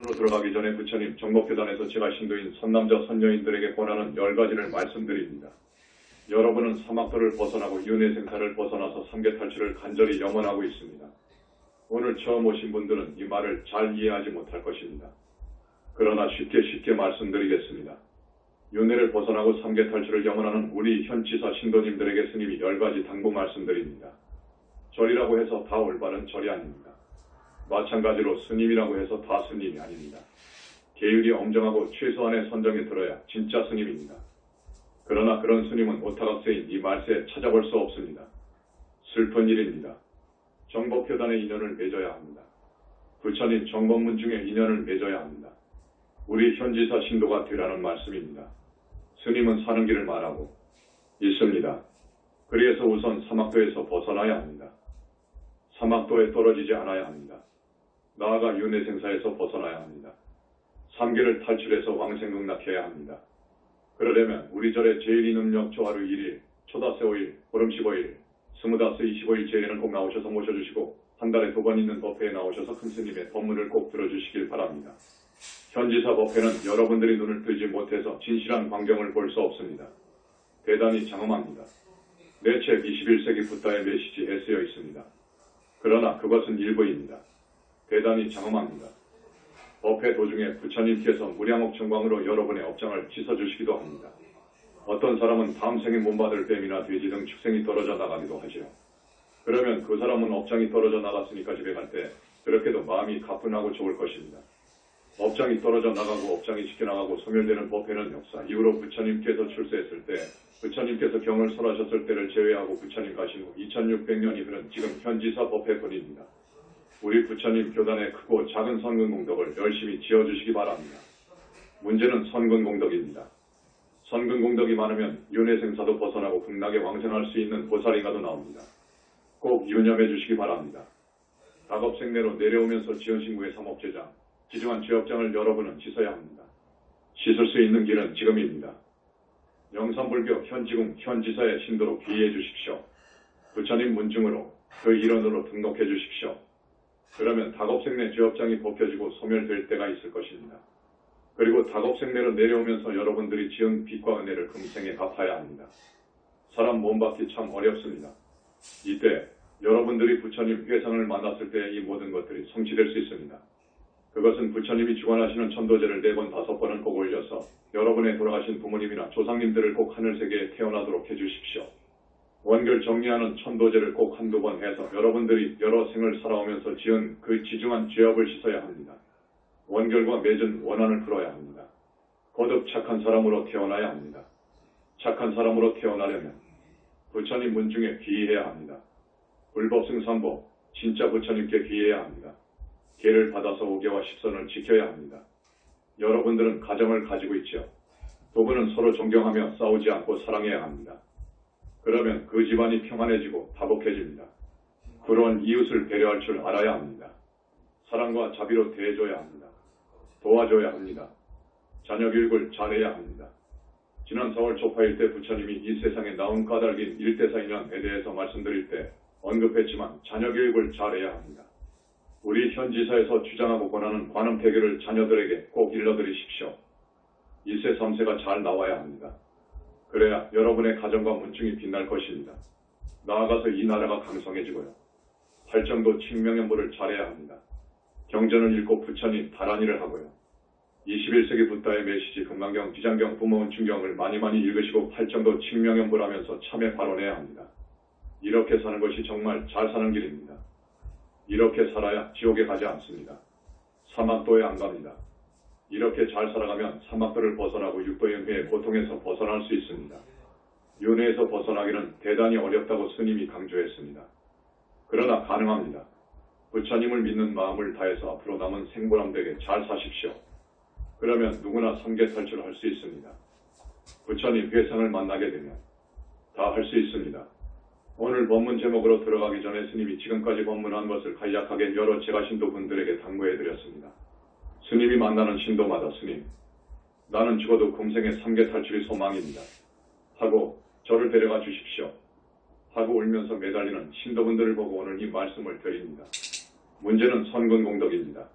로 들어가기 전에 부처님 정법교단에서 제가 신도인 선남자 선녀인들에게 권하는 10가지를 말씀드립니다. 여러분은 사막도를 벗어나고 윤회생사를 벗어나서 삼계탈출을 간절히 염원하고 있습니다. 오늘 처음 오신 분들은 이 말을 잘 이해하지 못할 것입니다. 그러나 쉽게 말씀드리겠습니다. 윤회를 벗어나고 삼계탈출을 염원하는 우리 현지사 신도님들에게 스님이 10가지 당부 말씀드립니다. 절이라고 해서 다 올바른 절이 아닙니다. 마찬가지로 스님이라고 해서 다 스님이 아닙니다. 계율이 엄정하고 최소한의 선정에 들어야 진짜 스님입니다. 그러나 그런 스님은 오타각세인 이 말세에 찾아볼 수 없습니다. 슬픈 일입니다. 정법교단의 인연을 맺어야 합니다. 부처님 정법문 중에 인연을 맺어야 합니다. 우리 현지사 신도가 되라는 말씀입니다. 스님은 사는 길을 말하고 있습니다. 그래서 우선 사막도에서 벗어나야 합니다. 사막도에 떨어지지 않아야 합니다. 나아가 윤회생사에서 벗어나야 합니다. 삼계를 탈출해서 왕생극락해야 합니다. 그러려면 우리 절의 제1인음력 조하루 1일, 초다세 5일, 보름 15일, 스무다스 25일 제일에는 꼭 나오셔서 모셔주시고 한 달에 2번 있는 법회에 나오셔서 큰 스님의 법문을 꼭 들어주시길 바랍니다. 현지사 법회는 여러분들이 눈을 뜨지 못해서 진실한 광경을 볼 수 없습니다. 대단히 장엄합니다. 내 책 21세기 붓다의 메시지에 쓰여 있습니다. 그러나 그것은 일부입니다. 대단히 장엄합니다. 법회 도중에 부처님께서 무량옥 정광으로 여러분의 업장을 씻어주시기도 합니다. 어떤 사람은 다음 생에 몸받을 뱀이나 돼지 등 축생이 떨어져 나가기도 하지요. 그러면 그 사람은 업장이 떨어져 나갔으니까 집에 갈 때 그렇게도 마음이 가뿐하고 좋을 것입니다. 업장이 떨어져 나가고 업장이 지켜나가고 소멸되는 법회는 역사 이후로 부처님께서 출세했을 때 부처님께서 경을 설하셨을 때를 제외하고 부처님 가신 후 2600년이 흐른 지금 현지사 법회뿐입니다. 우리 부처님 교단의 크고 작은 선근공덕을 열심히 지어주시기 바랍니다. 문제는 선근공덕입니다. 선근공덕이 많으면 윤회생사도 벗어나고 극락에 왕생할 수 있는 보살인가도 나옵니다. 꼭 유념해 주시기 바랍니다. 다겁생내로 내려오면서 지은 신구의 삼업제장, 지중한 죄업장을 여러분은 씻어야 합니다. 씻을 수 있는 길은 지금입니다. 영산불교 현지궁 현지사의 신도로 귀의해 주십시오. 부처님 문중으로 그 일원으로 등록해 주십시오. 그러면 다겁생내 죄업장이 벗겨지고 소멸될 때가 있을 것입니다. 그리고 다겁생내로 내려오면서 여러분들이 지은 빚과 은혜를 금생에 갚아야 합니다. 사람 몸받기 참 어렵습니다. 이때 여러분들이 부처님 회상을 만났을 때 이 모든 것들이 성취될 수 있습니다. 그것은 부처님이 주관하시는 천도제를 4번 5번은 꼭 올려서 여러분의 돌아가신 부모님이나 조상님들을 꼭 하늘세계에 태어나도록 해주십시오. 원결 정리하는 천도제를 꼭 한두 번 해서 여러분들이 여러 생을 살아오면서 지은 그 지중한 죄업을 씻어야 합니다. 원결과 맺은 원한을 풀어야 합니다. 거듭 착한 사람으로 태어나야 합니다. 착한 사람으로 태어나려면 부처님 문중에 귀의해야 합니다. 불법승삼법, 진짜 부처님께 귀의해야 합니다. 계를 받아서 5개와 10선을 지켜야 합니다. 여러분들은 가정을 가지고 있죠. 부부는 서로 존경하며 싸우지 않고 사랑해야 합니다. 그러면 그 집안이 평안해지고 다복해집니다. 그런 이웃을 배려할 줄 알아야 합니다. 사랑과 자비로 대해줘야 합니다. 도와줘야 합니다. 자녀 교육을 잘해야 합니다. 지난 4월 초파일 때 부처님이 이 세상에 나온 까닭인 일대사인연에 대해서 말씀드릴 때 언급했지만 자녀 교육을 잘해야 합니다. 우리 현지사에서 주장하고 권하는 관음태교를 자녀들에게 꼭 일러드리십시오. 1세 3세가 잘 나와야 합니다. 그래야 여러분의 가정과 문중이 빛날 것입니다. 나아가서 이 나라가 강성해지고요. 팔정도 칭명연보를 잘해야 합니다. 경전을 읽고 부처님 다란이를 하고요. 21세기 붓다의 메시지 금강경, 비장경, 부모운 충경을 많이 읽으시고 팔정도 칭명연보를 하면서 참에 발언해야 합니다. 이렇게 사는 것이 정말 잘 사는 길입니다. 이렇게 살아야 지옥에 가지 않습니다. 사막도에 안 갑니다. 이렇게 잘 살아가면 사막도를 벗어나고 육도연회의 고통에서 벗어날 수 있습니다. 윤회에서 벗어나기는 대단히 어렵다고 스님이 강조했습니다. 그러나 가능합니다. 부처님을 믿는 마음을 다해서 앞으로 남은 생보람되게 잘 사십시오. 그러면 누구나 삼계탈출을 할 수 있습니다. 부처님 회상을 만나게 되면 다 할 수 있습니다. 오늘 법문 제목으로 들어가기 전에 스님이 지금까지 법문한 것을 간략하게 여러 제가 신도분들에게 당부해드렸습니다. 스님이 만나는 신도마다 스님, 나는 죽어도 금생의 삼계탈출이 소망입니다. 하고 저를 데려가 주십시오. 하고 울면서 매달리는 신도분들을 보고 오늘 이 말씀을 드립니다. 문제는 선근공덕입니다.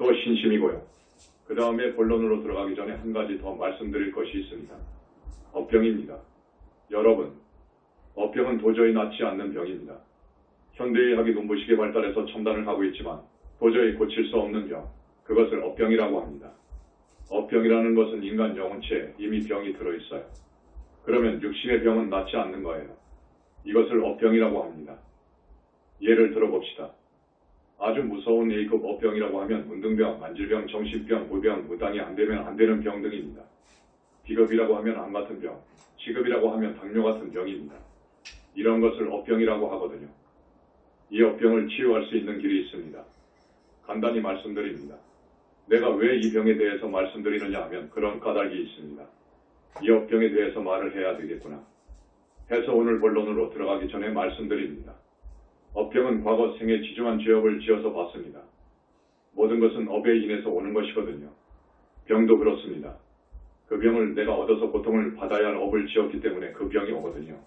또 신심이고요. 그 다음에 본론으로 들어가기 전에 한 가지 더 말씀드릴 것이 있습니다. 업병입니다. 여러분, 업병은 도저히 낫지 않는 병입니다. 현대의학이 눈부시게 발달해서 첨단을 하고 있지만 도저히 고칠 수 없는 병, 그것을 업병이라고 합니다. 업병이라는 것은 인간 영혼체에 이미 병이 들어있어요. 그러면 육신의 병은 낫지 않는 거예요. 이것을 업병이라고 합니다. 예를 들어봅시다. 아주 무서운 A급 업병이라고 하면 운동병, 만질병, 정신병, 무병, 무당이 안 되면 안 되는 병 등입니다. B급이라고 하면 암 같은 병, C급이라고 하면 당뇨 같은 병입니다. 이런 것을 업병이라고 하거든요. 이 업병을 치유할 수 있는 길이 있습니다. 간단히 말씀드립니다. 내가 왜 이 병에 대해서 말씀드리느냐 하면 그런 까닭이 있습니다. 이 업병에 대해서 말을 해야 되겠구나 해서 오늘 본론으로 들어가기 전에 말씀드립니다. 업병은 과거 생에 지중한 죄업을 지어서 봤습니다. 모든 것은 업에 인해서 오는 것이거든요. 병도 그렇습니다. 그 병을 내가 얻어서 고통을 받아야 할 업을 지었기 때문에 그 병이 오거든요.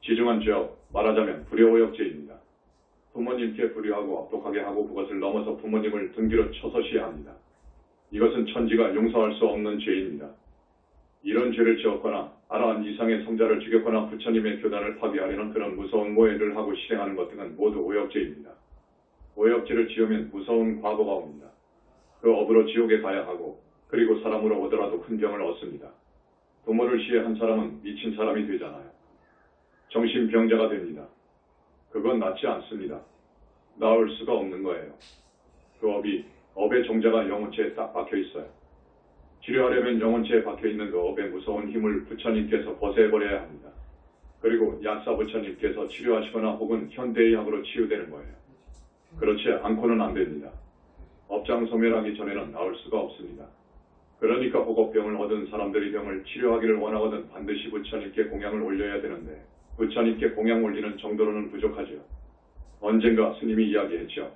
지중한 죄업, 말하자면 불효오역죄입니다. 부모님께 불효하고 악독하게 하고 그것을 넘어서 부모님을 등 뒤로 쳐서시해야 합니다. 이것은 천지가 용서할 수 없는 죄입니다. 이런 죄를 지었거나 아라한 이상의 성자를 죽였거나 부처님의 교단을 파괴하려는 그런 무서운 모해를 하고 실행하는 것 등은 모두 오역죄입니다. 오역죄를 지으면 무서운 과거가 옵니다. 그 업으로 지옥에 가야 하고 그리고 사람으로 오더라도 큰 병을 얻습니다. 부모를 시해한 사람은 미친 사람이 되잖아요. 정신병자가 됩니다. 그건 낫지 않습니다. 나을 수가 없는 거예요. 그 업의 종자가 영혼체에 딱 박혀 있어요. 치료하려면 영혼체에 박혀있는 그 업의 무서운 힘을 부처님께서 벗어버려야 합니다. 그리고 약사 부처님께서 치료하시거나 혹은 현대의학으로 치유되는 거예요. 그렇지 않고는 안 됩니다. 업장소멸하기 전에는 나을 수가 없습니다. 그러니까 혹업병을 얻은 사람들이 병을 치료하기를 원하거든 반드시 부처님께 공양을 올려야 되는데 부처님께 공양 올리는 정도로는 부족하죠. 언젠가 스님이 이야기했죠.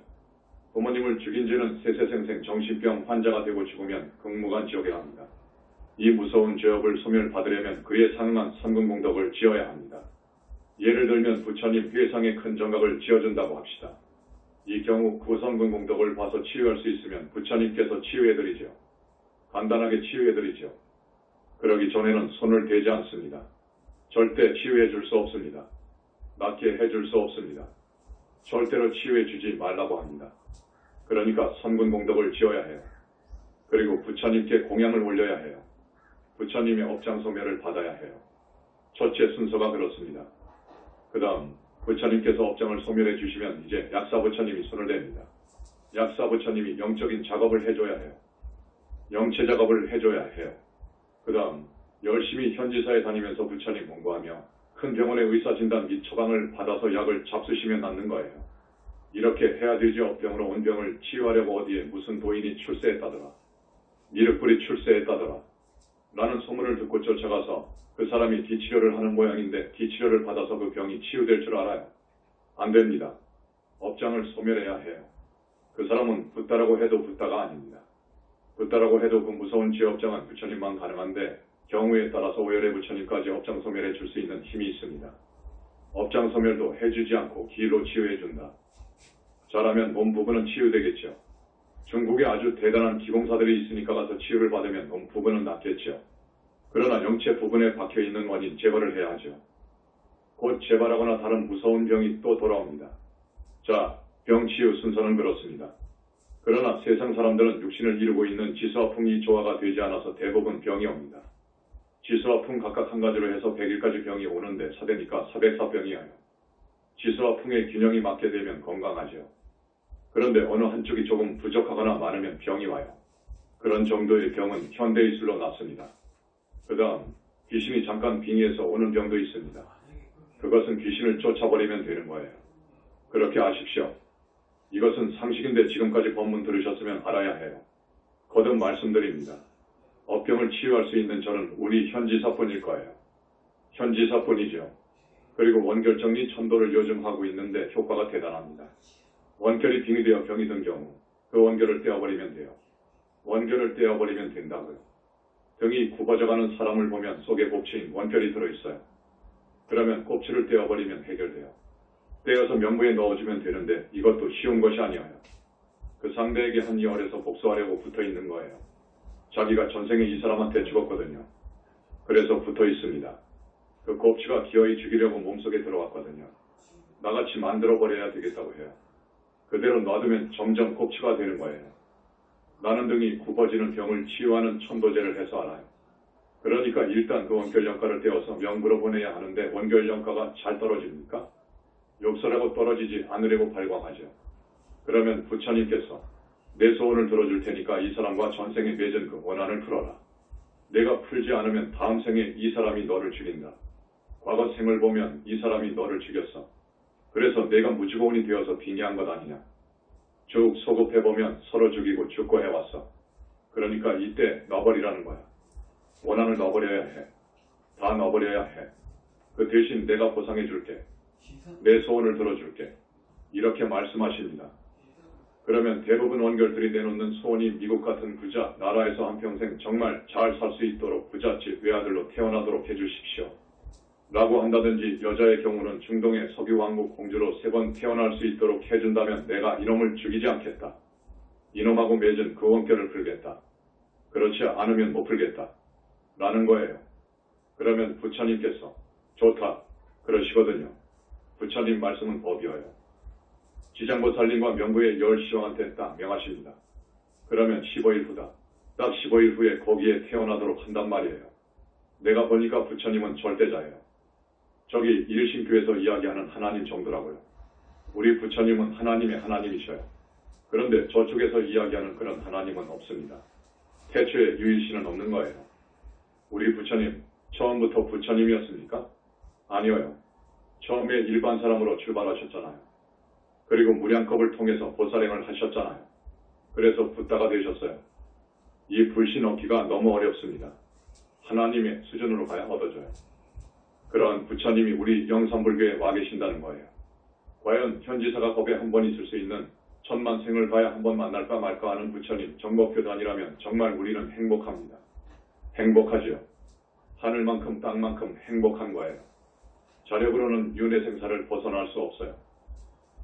부모님을 죽인 죄는 세세생생 정신병 환자가 되고 죽으면 극무관 지옥에 갑니다. 이 무서운 죄업을 소멸받으려면 그에 상응한 선근공덕을 지어야 합니다. 예를 들면 부처님 회상에 큰 정각을 지어준다고 합시다. 이 경우 그 선근공덕을 봐서 치유할 수 있으면 부처님께서 치유해드리죠. 간단하게 치유해드리죠. 그러기 전에는 손을 대지 않습니다. 절대 치유해줄 수 없습니다. 낫게 해줄 수 없습니다. 절대로 치유해주지 말라고 합니다. 그러니까 선근공덕을 지어야 해요. 그리고 부처님께 공양을 올려야 해요. 부처님의 업장소멸을 받아야 해요. 첫째 순서가 그렇습니다. 그 다음 부처님께서 업장을 소멸해 주시면 이제 약사 부처님이 손을 댑니다. 약사 부처님이 영적인 작업을 해줘야 해요. 영체 작업을 해줘야 해요. 그 다음 열심히 현지사에 다니면서 부처님 공부하며 큰 병원의 의사진단 및 처방을 받아서 약을 잡수시면 낫는 거예요. 이렇게 해야 되지 업병으로 온 병을 치유하려고 어디에 무슨 도인이 출세했다더라. 미륵불이 출세했다더라. 라는 소문을 듣고 쫓아가서 그 사람이 뒤치료를 하는 모양인데 뒤치료를 받아서 그 병이 치유될 줄 알아요. 안 됩니다. 업장을 소멸해야 해요. 그 사람은 붓다라고 해도 붓다가 아닙니다. 붓다라고 해도 그 무서운 죄업장은 부처님만 가능한데 경우에 따라서 오열의 부처님까지 업장 소멸해 줄 수 있는 힘이 있습니다. 업장 소멸도 해주지 않고 기로 치유해준다. 잘하면 몸 부분은 치유되겠죠. 중국에 아주 대단한 기공사들이 있으니까 가서 치유를 받으면 몸 부분은 낫겠죠. 그러나 영체 부분에 박혀있는 원인 제거를 해야 하죠. 곧 재발하거나 다른 무서운 병이 또 돌아옵니다. 자, 병치유 순서는 그렇습니다. 그러나 세상 사람들은 육신을 이루고 있는 지수화풍이 조화가 되지 않아서 대부분 병이 옵니다. 지수화풍 각각 한 가지로 해서 100일까지 병이 오는데 사대니까 404병이에요. 지수화풍의 균형이 맞게 되면 건강하죠. 그런데 어느 한쪽이 조금 부족하거나 많으면 병이 와요. 그런 정도의 병은 현대의술로 낫습니다. 그 다음 귀신이 잠깐 빙의해서 오는 병도 있습니다. 그것은 귀신을 쫓아버리면 되는 거예요. 그렇게 아십시오. 이것은 상식인데 지금까지 법문 들으셨으면 알아야 해요. 거듭 말씀드립니다. 업병을 치유할 수 있는 저는 우리 현지사뿐일 거예요. 현지사뿐이죠. 그리고 원결정리 천도를 요즘 하고 있는데 효과가 대단합니다. 원결이 빙의되어 병이 든 경우 그 원결을 떼어버리면 돼요. 원결을 떼어버리면 된다고요. 등이 굽어져가는 사람을 보면 속에 곱치인 원결이 들어있어요. 그러면 곱치를 떼어버리면 해결돼요. 떼어서 명부에 넣어주면 되는데 이것도 쉬운 것이 아니에요. 그 상대에게 한 열에서 복수하려고 붙어 있는 거예요. 자기가 전생에 이 사람한테 죽었거든요. 그래서 붙어 있습니다. 그 곱치가 기어이 죽이려고 몸속에 들어왔거든요. 나같이 만들어버려야 되겠다고 해요. 그대로 놔두면 점점 곱치가 되는 거예요. 나는 등이 굽어지는 병을 치유하는 천도제를 해서 알아요. 그러니까 일단 그 원결연가를 떼어서 명부로 보내야 하는데 원결연가가 잘 떨어집니까? 욕설하고 떨어지지 않으려고 발광하죠. 그러면 부처님께서 내 소원을 들어줄 테니까 이 사람과 전생에 맺은 그 원한을 풀어라. 내가 풀지 않으면 다음 생에 이 사람이 너를 죽인다. 과거 생을 보면 이 사람이 너를 죽였어. 그래서 내가 무지고원이 되어서 빙의한 것 아니냐. 쭉 소급해보면 서로 죽이고 죽고 해왔어. 그러니까 이때 놔버리라는 거야. 원한을 놔버려야 해. 다 놔버려야 해. 그 대신 내가 보상해 줄게. 내 소원을 들어줄게. 이렇게 말씀하십니다. 그러면 대부분 원결들이 내놓는 소원이 미국 같은 부자 나라에서 한평생 정말 잘 살 수 있도록 부잣집 외아들로 태어나도록 해주십시오. 라고 한다든지 여자의 경우는 중동의 석유 왕국 공주로 3번 태어날 수 있도록 해준다면 내가 이놈을 죽이지 않겠다. 이놈하고 맺은 그 원결을 풀겠다. 그렇지 않으면 못 풀겠다. 라는 거예요. 그러면 부처님께서 좋다. 그러시거든요. 부처님 말씀은 법이어요. 지장보살님과 명부의 10시왕한테 딱 명하십니다. 그러면 15일 후다. 딱 15일 후에 거기에 태어나도록 한단 말이에요. 내가 보니까 부처님은 절대자예요. 저기 일신교에서 이야기하는 하나님 정도라고요. 우리 부처님은 하나님의 하나님이셔요. 그런데 저쪽에서 이야기하는 그런 하나님은 없습니다. 태초에 유일신은 없는 거예요. 우리 부처님 처음부터 부처님이었습니까? 아니어요. 처음에 일반 사람으로 출발하셨잖아요. 그리고 무량겁을 통해서 보살행을 하셨잖아요. 그래서 붓다가 되셨어요. 이 불신 얻기가 너무 어렵습니다. 하나님의 수준으로 가야 얻어져요. 그런 부처님이 우리 영산불교에 와 계신다는 거예요. 과연 현지사가 법에 한 번 있을 수 있는 천만 생을 가야 한 번 만날까 말까 하는 부처님 정법교단이라면 정말 우리는 행복합니다. 행복하죠. 하늘만큼 땅만큼 행복한 거예요. 자력으로는 윤회생사를 벗어날 수 없어요.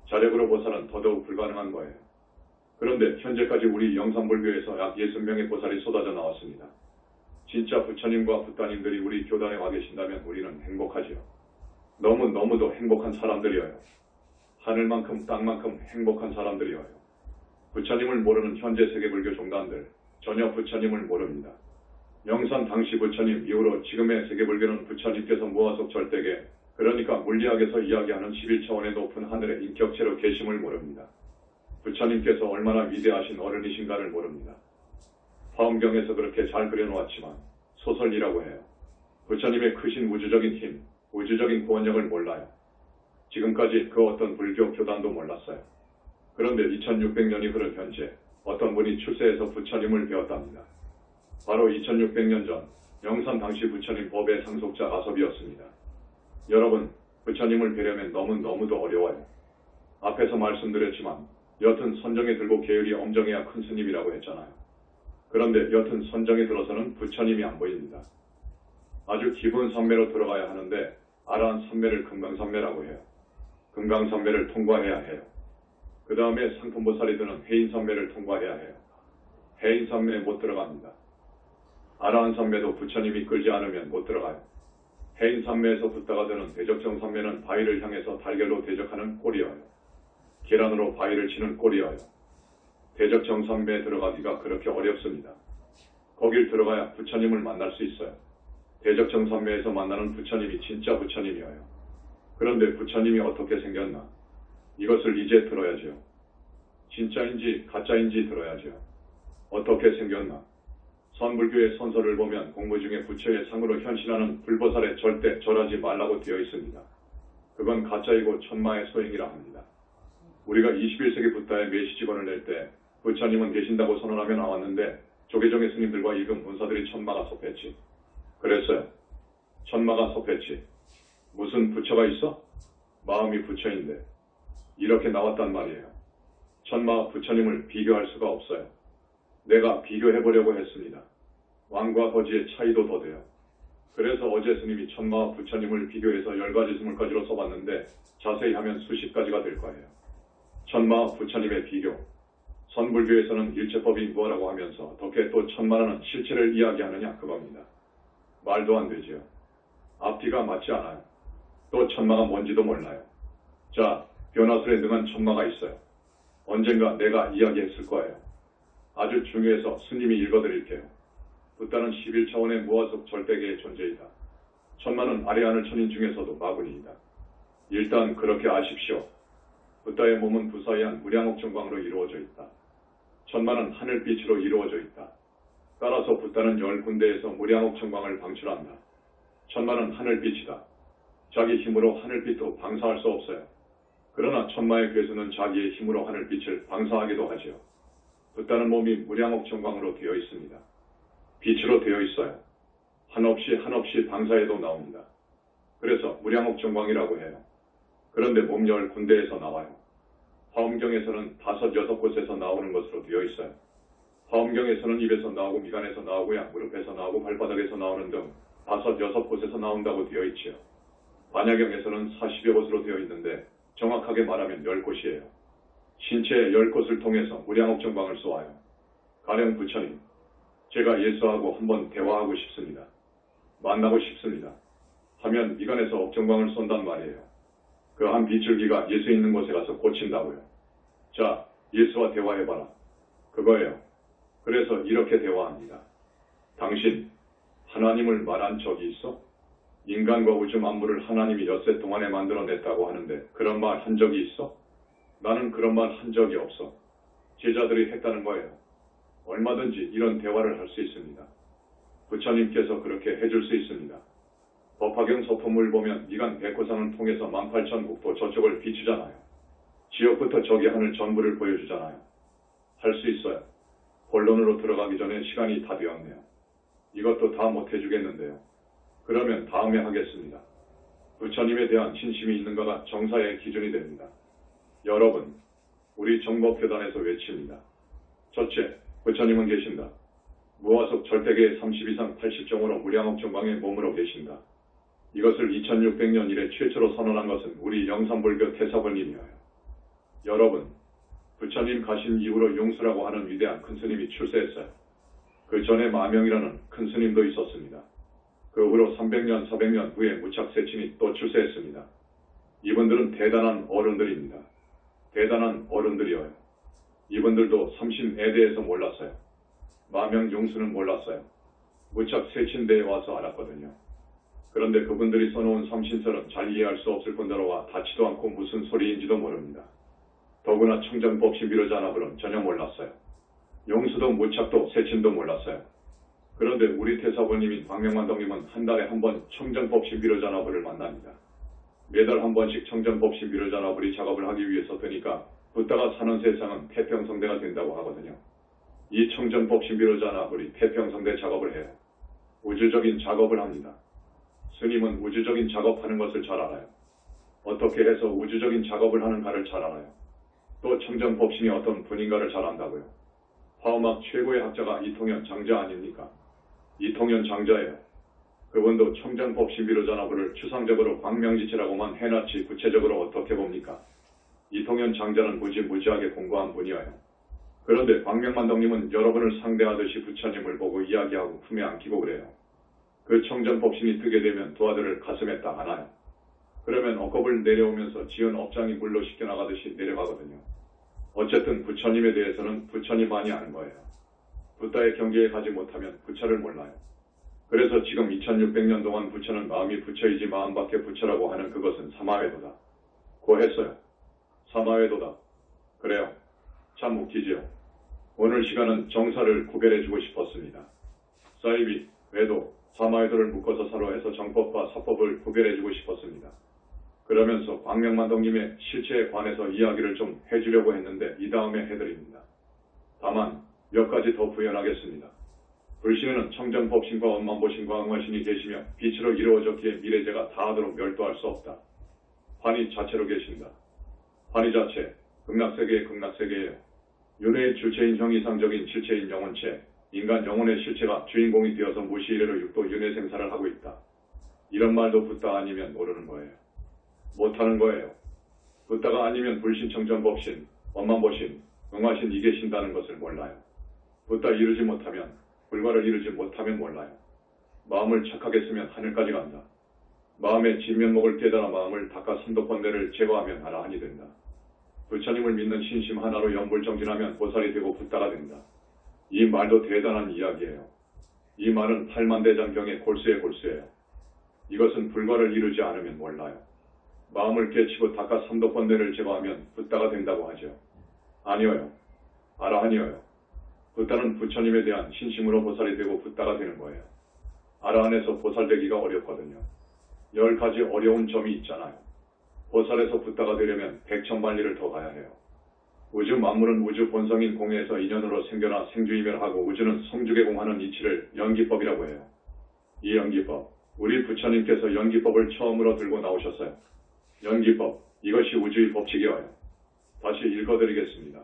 자력으로 보살은 더더욱 불가능한 거예요. 그런데 현재까지 우리 영산불교에서 약 60명의 보살이 쏟아져 나왔습니다. 진짜 부처님과 붓다님들이 우리 교단에 와 계신다면 우리는 행복하지요. 너무너무도 행복한 사람들이어요. 하늘만큼 땅만큼 행복한 사람들이어요. 부처님을 모르는 현재 세계불교 종단들 전혀 부처님을 모릅니다. 영산 당시 부처님 이후로 지금의 세계불교는 부처님께서 무아속 절대계 그러니까 물리학에서 이야기하는 11차원의 높은 하늘의 인격체로 계심을 모릅니다. 부처님께서 얼마나 위대하신 어른이신가를 모릅니다. 화엄경에서 그렇게 잘 그려놓았지만 소설이라고 해요. 부처님의 크신 우주적인 힘, 우주적인 구원력을 몰라요. 지금까지 그 어떤 불교 교단도 몰랐어요. 그런데 2600년이 흐른 현재 어떤 분이 출세해서 부처님을 배웠답니다. 바로 2600년 전 영산 당시 부처님 법의 상속자 아섭이었습니다. 여러분, 부처님을 뵈려면 너무너무도 어려워요. 앞에서 말씀드렸지만 여튼 선정에 들고 계율이 엄정해야 큰 스님이라고 했잖아요. 그런데 여튼 선정에 들어서는 부처님이 안 보입니다. 아주 기본 산매로 들어가야 하는데 아라한 산매를 금강산매라고 해요. 금강산매를 통과해야 해요. 그 다음에 상품보살이 드는 해인산매를 통과해야 해요. 해인산매에 못 들어갑니다. 아라한 산매도 부처님이 끌지 않으면 못 들어가요. 해인산매에서 붙다가 드는 대적정산매는 바위를 향해서 달걀로 대적하는 꼴이어요. 계란으로 바위를 치는 꼴이어요. 대적정산매에 들어가기가 그렇게 어렵습니다. 거길 들어가야 부처님을 만날 수 있어요. 대적정산매에서 만나는 부처님이 진짜 부처님이어요. 그런데 부처님이 어떻게 생겼나? 이것을 이제 들어야죠. 진짜인지 가짜인지 들어야죠. 어떻게 생겼나? 선불교의 선서를 보면 공부 중에 부처의 상으로 현신하는 불보살에 절대 절하지 말라고 되어 있습니다. 그건 가짜이고 천마의 소행이라 합니다. 우리가 21세기 붓다의 메시지본을 낼 때 부처님은 계신다고 선언하며 나왔는데 조계종의 스님들과 일금 문사들이 천마가 섭했지. 그랬어요. 천마가 섭했지. 무슨 부처가 있어? 마음이 부처인데. 이렇게 나왔단 말이에요. 천마와 부처님을 비교할 수가 없어요. 내가 비교해보려고 했습니다. 왕과 거지의 차이도 더 돼요. 그래서 어제 스님이 천마와 부처님을 비교해서 10가지 20가지로 써봤는데 자세히 하면 수십 가지가 될 거예요. 천마와 부처님의 비교. 선불교에서는 일체법이 무엇라고 하면서 어떻게 또 1,000만 원은 실체를 이야기하느냐 그겁니다. 말도 안 되지요. 앞뒤가 맞지 않아요. 또 천마가 뭔지도 몰라요. 자, 변화술에 능한 천마가 있어요. 언젠가 내가 이야기했을 거예요. 아주 중요해서 스님이 읽어드릴게요. 붓다는 11차원의 무화속 절대계의 존재이다. 천마는 아래하늘 천인 중에서도 마군이다. 일단 그렇게 아십시오. 붓다의 몸은 부사이한 무량억 정광으로 이루어져 있다. 천마는 하늘빛으로 이루어져 있다. 따라서 붓다는 10군데에서 무량억 정광을 방출한다. 천마는 하늘빛이다. 자기 힘으로 하늘빛도 방사할 수 없어요. 그러나 천마의 괴수는 자기의 힘으로 하늘빛을 방사하기도 하지요. 붓다는 몸이 무량억 정광으로 되어 있습니다. 빛으로 되어 있어요. 한없이 방사해도 나옵니다. 그래서 무량억 정광이라고 해요. 그런데 몸 10군데에서 나와요. 화엄경에서는 5, 6곳에서 나오는 것으로 되어 있어요. 화엄경에서는 입에서 나오고 미간에서 나오고야 무릎에서 나오고 발바닥에서 나오는 등 5, 6곳에서 나온다고 되어 있지요. 반야경에서는 40여 곳으로 되어 있는데 정확하게 말하면 10곳이에요. 신체의 10곳을 통해서 무량억 정광을 쏘아요. 가령 부처님, 제가 예수하고 한번 대화하고 싶습니다. 만나고 싶습니다. 하면 미간에서 억정광을 쏜단 말이에요. 그 한 빗줄기가 예수 있는 곳에 가서 꽂힌다고요. 자, 예수와 대화해봐라. 그거예요. 그래서 이렇게 대화합니다. 당신, 하나님을 말한 적이 있어? 인간과 우주 만물을 하나님이 엿새 동안에 만들어냈다고 하는데 그런 말 한 적이 있어? 나는 그런 말 한 적이 없어. 제자들이 했다는 거예요. 얼마든지 이런 대화를 할 수 있습니다. 부처님께서 그렇게 해줄 수 있습니다. 법화경 서품을 보면 미간 백호상을 통해서 18,000국토 저쪽을 비추잖아요. 지옥부터 저기 하늘 전부를 보여주잖아요. 할 수 있어요. 본론으로 들어가기 전에 시간이 다 되었네요. 이것도 다 못해주겠는데요. 그러면 다음에 하겠습니다. 부처님에 대한 신심이 있는가가 정사의 기준이 됩니다. 여러분, 우리 정법교단에서 외칩니다. 첫째, 부처님은 계신다. 무화속 절대계의 30 이상 80종으로 무량억 정광의 몸으로 계신다. 이것을 2600년 이래 최초로 선언한 것은 우리 영산불교 태사본인이에요. 여러분, 부처님 가신 이후로 용수라고 하는 위대한 큰 스님이 출세했어요. 그 전에 마명이라는 큰 스님도 있었습니다. 그 후로 300년, 400년 후에 무착세친이 또 출세했습니다. 이분들은 대단한 어른들입니다. 대단한 어른들이어요. 이분들도 삼신에 대해서 몰랐어요. 마명 용수는 몰랐어요. 무착세친대에 와서 알았거든요. 그런데 그분들이 써놓은 삼신설은 잘 이해할 수 없을 뿐더러와 닿지도 않고 무슨 소리인지도 모릅니다. 더구나 청정법신비로자나불은 전혀 몰랐어요. 용수도 무착도 세친도 몰랐어요. 그런데 우리 태사부님인 광명만덕님은 한 달에 한 번 청정법신비로자나불을 만납니다. 매달 한 번씩 청정법신비로자나불이 작업을 하기 위해서 드니까 붓다가 사는 세상은 태평성대가 된다고 하거든요. 이 청정법신비로자나불이 태평성대 작업을 해요. 우주적인 작업을 합니다. 스님은 우주적인 작업하는 것을 잘 알아요. 어떻게 해서 우주적인 작업을 하는가를 잘 알아요. 또 청정법신이 어떤 분인가를 잘 안다고요. 화엄학 최고의 학자가 이통현 장자 아닙니까? 이통현 장자예요. 그분도 청정법신비로자나불을 추상적으로 광명지체라고만 해놨지 구체적으로 어떻게 봅니까? 이통현 장자는 무지무지하게 공부한 분이에요. 그런데 광명만덕님은 여러분을 상대하듯이 부처님을 보고 이야기하고 품에 안기고 그래요. 그 청정법신이 뜨게 되면 두 아들을 가슴에 딱 안아요. 그러면 억겁을 내려오면서 지은 업장이 물로 씻겨나가듯이 내려가거든요. 어쨌든 부처님에 대해서는 부처님만이 아는 거예요. 붓다의 경계에 가지 못하면 부처를 몰라요. 그래서 지금 2600년 동안 부처는 마음이 부처이지 마음밖에 부처라고 하는 그것은 사마외도다. 고 했어요. 사마외도다. 그래요. 참 웃기지요. 오늘 시간은 정사를 구별해주고 싶었습니다. 사이비, 외도, 사마외도를 묶어서 서로 해서 정법과 사법을 구별해주고 싶었습니다. 그러면서 광명만덕님의 실체에 관해서 이야기를 좀 해주려고 했는데 이 다음에 해드립니다. 다만 몇 가지 더 부연하겠습니다. 불신에는 청정법신과 원만보신과 응화신이 계시며 빛으로 이루어졌기에 미래제가 다하도록 멸도할 수 없다. 환희 자체로 계신다. 환희 자체, 극락세계의 극락세계예요. 윤회의 주체인 형이상적인 실체인 영혼체, 인간 영혼의 실체가 주인공이 되어서 무시이래로 육도 윤회 생사를 하고 있다. 이런 말도 붓다 아니면 모르는 거예요. 못하는 거예요. 붓다가 아니면 불신, 청정법신, 원만보신, 응하신 이 계신다는 것을 몰라요. 붓다 이루지 못하면, 불과를 이루지 못하면 몰라요. 마음을 착하게 쓰면 하늘까지 간다. 마음의 진면목을 깨달아 마음을 닦아 삼도번뇌를 제거하면 아라한이 된다. 부처님을 믿는 신심 하나로 연불정진하면 보살이 되고 붓다가 된다. 이 말도 대단한 이야기예요. 이 말은 팔만대장경의 골수의 골수예요. 이것은 불과를 이루지 않으면 몰라요. 마음을 깨치고 닦아 삼도번뇌를 제거하면 붓다가 된다고 하죠. 아니어요. 아라한이어요. 붓다는 부처님에 대한 신심으로 보살이 되고 붓다가 되는 거예요. 아라한에서 보살되기가 어렵거든요. 10가지 어려운 점이 있잖아요. 보살에서 붓다가 되려면 백천만리를 더 가야 해요. 우주 만물은 우주 본성인 공에서 인연으로 생겨나 생주이멸하고 우주는 성주계공하는 이치를 연기법이라고 해요. 이 연기법, 우리 부처님께서 연기법을 처음으로 들고 나오셨어요. 연기법, 이것이 우주의 법칙이어요. 다시 읽어드리겠습니다.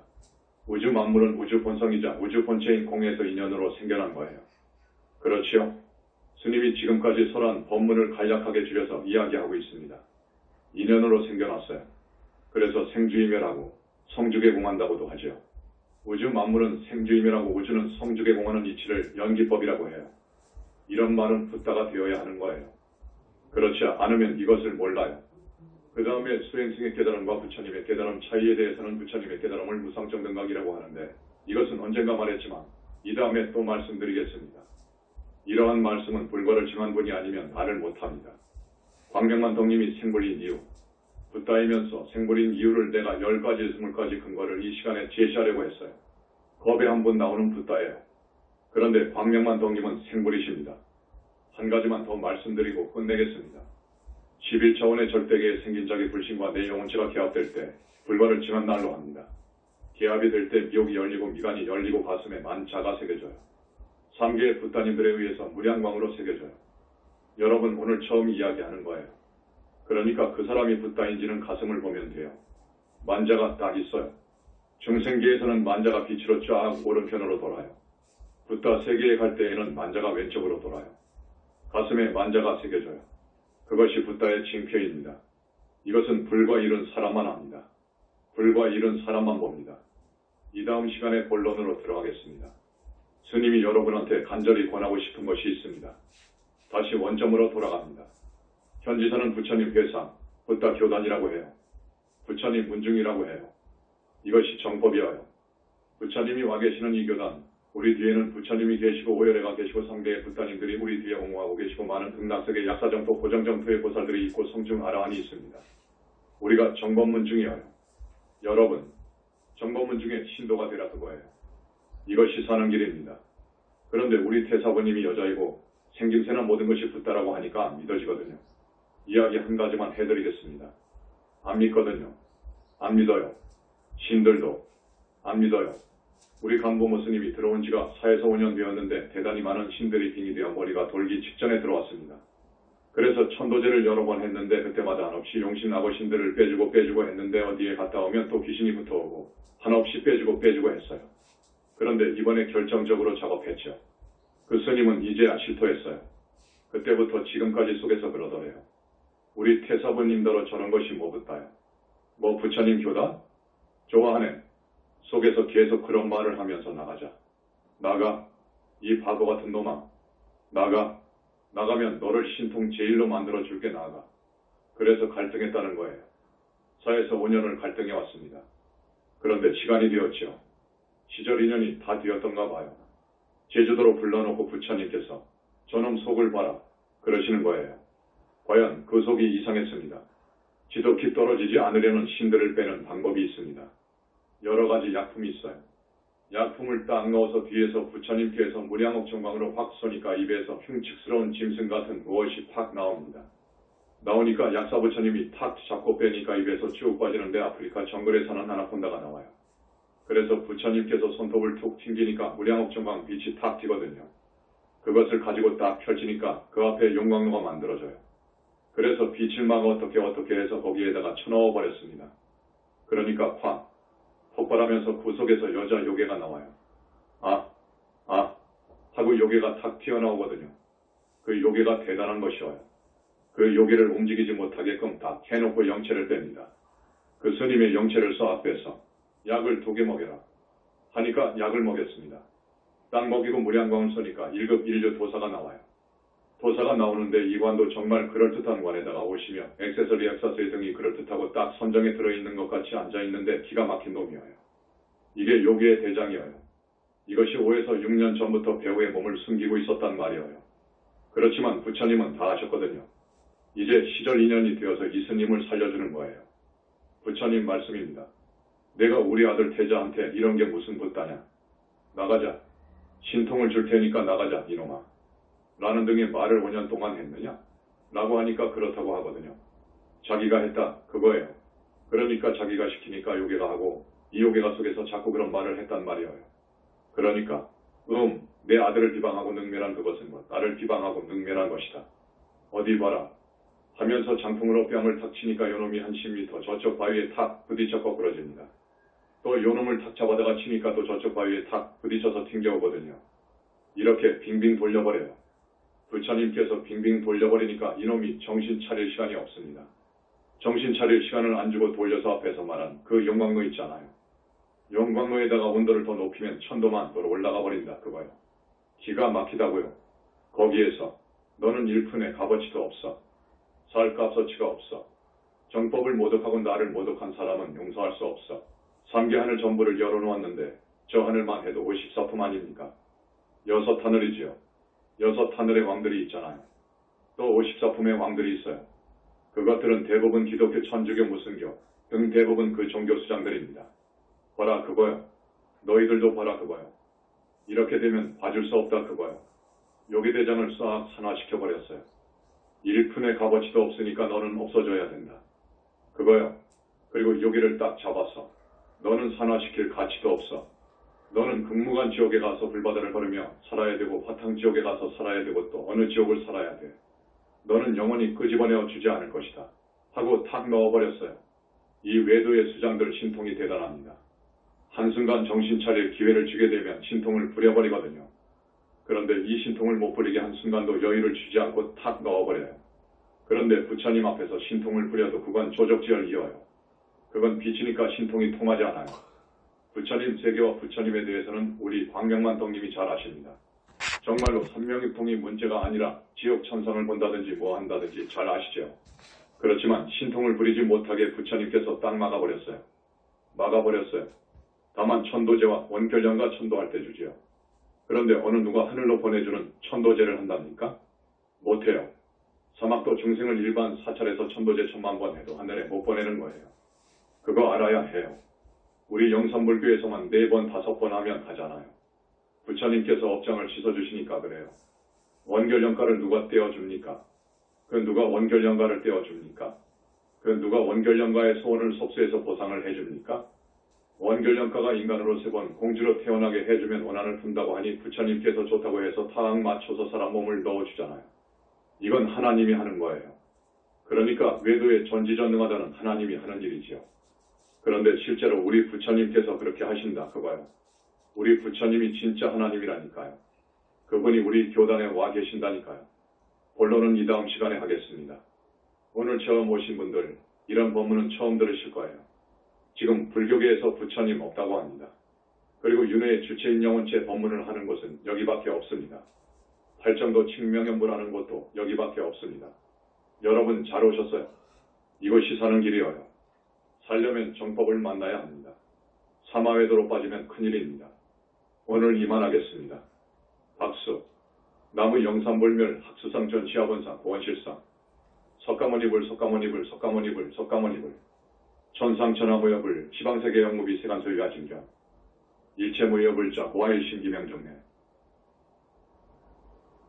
우주 만물은 우주 본성이자 우주 본체인 공에서 인연으로 생겨난 거예요. 그렇지요? 스님이 지금까지 설한 법문을 간략하게 줄여서 이야기하고 있습니다. 인연으로 생겨났어요. 그래서 생주이멸하고 성주계공한다고도 하죠. 우주 만물은 생주이멸하고 우주는 성주계공하는 이치를 연기법이라고 해요. 이런 말은 붓다가 되어야 하는 거예요. 그렇지 않으면 이것을 몰라요. 그 다음에 수행승의 깨달음과 부처님의 깨달음 차이에 대해서는 부처님의 깨달음을 무상정등각이라고 하는데 이것은 언젠가 말했지만 이 다음에 또 말씀드리겠습니다. 이러한 말씀은 불과를 증한 분이 아니면 말을 못합니다. 광명만 덕님이 생불인 이유, 붓다이면서 생불인 이유를 내가 10가지 20가지 근거를 이 시간에 제시하려고 했어요. 겁에 한 번 나오는 붓다예요. 그런데 광명만 덕님은 생불이십니다. 한 가지만 더 말씀드리고 끝내겠습니다. 11차원의 절대계에 생긴 자기 불신과 내 영혼체가 개합될 때 불과를 증한 날로 합니다. 개합이 될 때 미혹이 열리고 미간이 열리고 가슴에 만자가 새겨져요. 3개의 붓다님들에 의해서 무량광으로 새겨져요. 여러분 오늘 처음 이야기하는 거예요. 그러니까 그 사람이 붓다인지는 가슴을 보면 돼요. 만자가 딱 있어요. 중생계에서는 만자가 빛으로 쫙 오른편으로 돌아요. 붓다 세계에 갈 때에는 만자가 왼쪽으로 돌아요. 가슴에 만자가 새겨져요. 그것이 붓다의 징표입니다. 이것은 불과 이룬 사람만 압니다. 불과 이룬 사람만 봅니다. 이 다음 시간에 본론으로 들어가겠습니다. 스님이 여러분한테 간절히 권하고 싶은 것이 있습니다. 다시 원점으로 돌아갑니다. 현지사는 부처님 회상, 붓다 교단이라고 해요. 부처님 문중이라고 해요. 이것이 정법이어요. 부처님이 와 계시는 이 교단, 우리 뒤에는 부처님이 계시고 오열애가 계시고 상대의 붓다님들이 우리 뒤에 옹호하고 계시고 많은 극락세계 약사정토 고정정토의 보살들이 있고 성중 아라한이 있습니다. 우리가 정법문중이어요. 여러분, 정법문중의 신도가 되라 그거예요. 이것이 사는 길입니다. 그런데 우리 태사부님이 여자이고 생김새나 모든 것이 붓다라고 하니까 안 믿어지거든요. 이야기 한 가지만 해드리겠습니다. 안 믿거든요. 안 믿어요. 신들도 안 믿어요. 우리 강보모 스님이 들어온 지가 4에서 5년 되었는데 대단히 많은 신들이 빙이 되어 머리가 돌기 직전에 들어왔습니다. 그래서 천도제를 여러 번 했는데 그때마다 한없이 용신하고 신들을 빼주고 했는데 어디에 갔다 오면 또 귀신이 붙어오고 한없이 빼주고 했어요. 그런데 이번에 결정적으로 작업했죠. 그 스님은 이제야 실토했어요. 그때부터 지금까지 속에서 그러더래요. 우리 태사부님더러 저런 것이 뭐 붓다요. 뭐 부처님 교다? 좋아하네. 속에서 계속 그런 말을 하면서 나가자. 나가. 이 바보 같은 놈아. 나가. 나가면 너를 신통 제일로 만들어줄게 나가. 그래서 갈등했다는 거예요. 4에서 5년을 갈등해왔습니다. 그런데 시간이 되었죠. 시절 인연이 다 되었던가 봐요. 제주도로 불러놓고 부처님께서 저놈 속을 봐라 그러시는 거예요. 과연 그 속이 이상했습니다. 지독히 떨어지지 않으려는 신들을 빼는 방법이 있습니다. 여러 가지 약품이 있어요. 약품을 딱 넣어서 뒤에서 부처님께서 무량옥 정광으로 확 쏘니까 입에서 흉측스러운 짐승 같은 무엇이 팍 나옵니다. 나오니까 약사 부처님이 탁 잡고 빼니까 입에서 쭉 빠지는데 아프리카 정글에 사는 아나콘다가 나와요. 그래서 부처님께서 손톱을 툭 튕기니까 무량옥 정광 빛이 탁 튀거든요. 그것을 가지고 딱 펼치니까 그 앞에 용광로가 만들어져요. 그래서 빛을 막 어떻게 해서 거기에다가 쳐넣어 버렸습니다. 그러니까 콱 폭발하면서 그 속에서 여자 요괴가 나와요. 하고 요괴가 탁 튀어나오거든요. 그 요괴가 대단한 것이어요. 그 요괴를 움직이지 못하게끔 딱 해놓고 영체를 뺍니다. 그 스님의 영체를 쏴 빼서 약을 2개 먹여라. 하니까 약을 먹였습니다. 딱 먹이고 무량광을 쏘니까 1급 1류 도사가 나와요. 도사가 나오는데 이 관도 정말 그럴듯한 관에다가 오시며 액세서리 액사스의 등이 그럴듯하고 딱 선정에 들어있는 것 같이 앉아있는데 기가 막힌 놈이어요. 이게 요기의 대장이어요. 이것이 5에서 6년 전부터 배우의 몸을 숨기고 있었단 말이어요. 그렇지만 부처님은 다 아셨거든요. 이제 시절 인연이 되어서 이 스님을 살려주는 거예요. 부처님 말씀입니다. 내가 우리 아들 태자한테 이런 게 무슨 붓다냐. 나가자. 신통을 줄 테니까 나가자 이놈아. 라는 등의 말을 5년 동안 했느냐? 라고 하니까 그렇다고 하거든요. 자기가 했다. 그거예요. 그러니까 자기가 시키니까 요괴가 하고 이 요괴가 속에서 자꾸 그런 말을 했단 말이에요. 그러니까 내 아들을 비방하고 능멸한 그것은 나를 비방하고 능멸한 것이다. 어디 봐라. 하면서 장풍으로 뺨을 탁 치니까 요놈이 한 10m 저쪽 바위에 탁 부딪혀 거꾸러집니다. 또 요놈을 탁 잡아다가 치니까 또 저쪽 바위에 탁 부딪혀서 튕겨오거든요. 이렇게 빙빙 돌려버려요. 부처님께서 빙빙 돌려버리니까 이놈이 정신 차릴 시간이 없습니다. 정신 차릴 시간을 안 주고 돌려서 앞에서 말한 그 용광로 있잖아요. 용광로에다가 온도를 더 높이면 1000도만 더 올라가 버린다 그거요. 기가 막히다고요. 거기에서 너는 일푼의 값어치도 없어. 살 값어치가 없어. 정법을 모독하고 나를 모독한 사람은 용서할 수 없어. 3개 하늘 전부를 열어놓았는데 저 하늘만 해도 54품 아닙니까? 6하늘이지요. 6하늘의 왕들이 있잖아요. 또 54품의 왕들이 있어요. 그것들은 대부분 기독교, 천주교, 무슨교 등 대부분 그 종교 수장들입니다. 봐라 그거요. 너희들도 봐라 그거요. 이렇게 되면 봐줄 수 없다 그거요. 요괴대장을 싹 산화시켜버렸어요. 1푼의 값어치도 없으니까 너는 없어져야 된다. 그거요. 그리고 요괴를 딱 잡았어. 너는 산화시킬 가치도 없어. 너는 금무관 지옥에 가서 불바다를 걸으며 살아야 되고 화탕지옥에 가서 살아야 되고 또 어느 지옥을 살아야 돼. 너는 영원히 끄집어내어 주지 않을 것이다. 하고 탁 넣어버렸어요. 이 외도의 수장들 신통이 대단합니다. 한순간 정신 차릴 기회를 주게 되면 신통을 부려버리거든요. 그런데 이 신통을 못 부리게 한순간도 여유를 주지 않고 탁 넣어버려요. 그런데 부처님 앞에서 신통을 부려도 그건 조적지열 이어요. 그건 빛이니까 신통이 통하지 않아요. 부처님 세계와 부처님에 대해서는 우리 광명만덕님이 잘 아십니다. 정말로 삼명육통이 문제가 아니라 지옥 천상을 본다든지 뭐 한다든지 잘 아시죠. 그렇지만 신통을 부리지 못하게 부처님께서 딱 막아버렸어요. 막아버렸어요. 다만 천도제와 원결연과 천도할 때 주지요. 그런데 어느 누가 하늘로 보내주는 천도제를 한답니까? 못해요. 사막도 중생을 일반 사찰에서 천도제 1000만번 해도 하늘에 못 보내는 거예요. 그거 알아야 해요. 우리 영산불교에서만 4번, 5번 하면 하잖아요. 부처님께서 업장을 씻어주시니까 그래요. 원결연가를 누가 떼어줍니까? 그 누가 원결연가를 떼어줍니까? 그 누가 원결연가의 소원을 속수해서 보상을 해줍니까? 원결연가가 인간으로 3번 공주로 태어나게 해주면 원한을 푼다고 하니 부처님께서 좋다고 해서 탁 맞춰서 사람 몸을 넣어주잖아요. 이건 하나님이 하는 거예요. 그러니까 외도에 전지전능하다는 하나님이 하는 일이지요. 그런데 실제로 우리 부처님께서 그렇게 하신다 그거요. 우리 부처님이 진짜 하나님이라니까요. 그분이 우리 교단에 와 계신다니까요. 본론은 이 다음 시간에 하겠습니다. 오늘 처음 오신 분들 이런 법문은 처음 들으실 거예요. 지금 불교계에서 부처님 없다고 합니다. 그리고 윤회의 주체인 영혼체 법문을 하는 곳은 여기밖에 없습니다. 팔정도 칭명연부라는 곳도 여기밖에 없습니다. 여러분 잘 오셨어요. 이것이 사는 길이어요. 살려면 정법을 만나야 합니다. 사마외도로 빠지면 큰일입니다. 오늘 이만하겠습니다. 박수. 나무 영산불멸 학수상 전시합원상 고원실상 석가모니불 석가모니불 석가모니불 석가모니불 천상천하무여불 시방세계 영무비 세간소유아진경 일체무여불자 고아일신기명종래